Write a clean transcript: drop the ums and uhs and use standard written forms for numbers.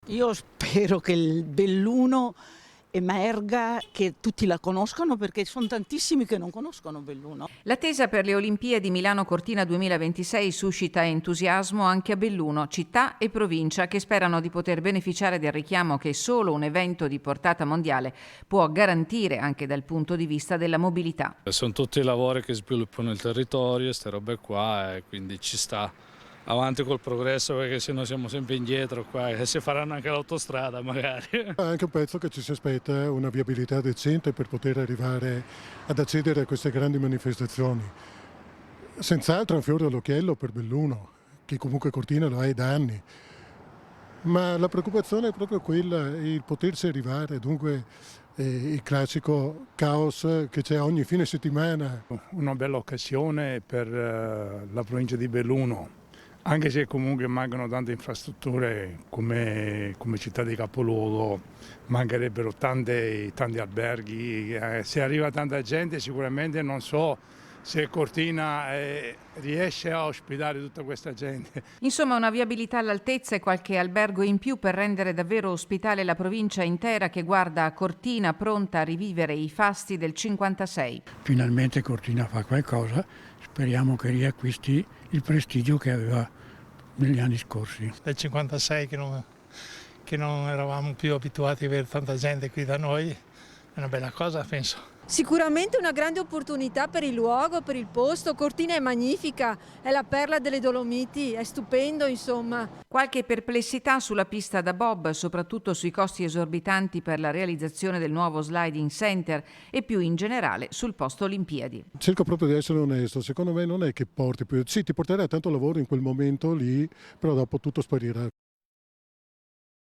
Io spero che il Belluno emerga, che tutti la conoscano, perché sono tantissimi che non conoscono Belluno. L'attesa per le Olimpiadi Milano-Cortina 2026 suscita entusiasmo anche a Belluno, città e provincia che sperano di poter beneficiare del richiamo che solo un evento di portata mondiale può garantire anche dal punto di vista della mobilità. Sono tutti i lavori che sviluppano il territorio, queste robe qua, e quindi ci sta avanti col progresso, perché sennò siamo sempre indietro qua e si faranno anche l'autostrada magari. Anche un pezzo che ci si aspetta una viabilità decente per poter arrivare ad accedere a queste grandi manifestazioni. Senz'altro è un fiore all'occhiello per Belluno, che comunque Cortina lo è da anni. Ma la preoccupazione è proprio quella, il poterci arrivare, dunque il classico caos che c'è ogni fine settimana. Una bella occasione per la provincia di Belluno, anche se comunque mancano tante infrastrutture come città di capoluogo, mancherebbero tanti alberghi, se arriva tanta gente sicuramente non so se Cortina riesce a ospitare tutta questa gente. Insomma, una viabilità all'altezza e qualche albergo in più per rendere davvero ospitale la provincia intera che guarda a Cortina pronta a rivivere i fasti del 56. Finalmente Cortina fa qualcosa, speriamo che riacquisti il prestigio che aveva negli anni scorsi. Del 56 che non eravamo più abituati a avere tanta gente qui da noi, è una bella cosa, penso. Sicuramente una grande opportunità per il luogo, per il posto. Cortina è magnifica, è la perla delle Dolomiti, è stupendo insomma. Qualche perplessità sulla pista da bob, soprattutto sui costi esorbitanti per la realizzazione del nuovo sliding center e più in generale sul posto Olimpiadi. Cerco proprio di essere onesto, secondo me non è che porti più, sì ti porterà tanto lavoro in quel momento lì, però dopo tutto sparirà.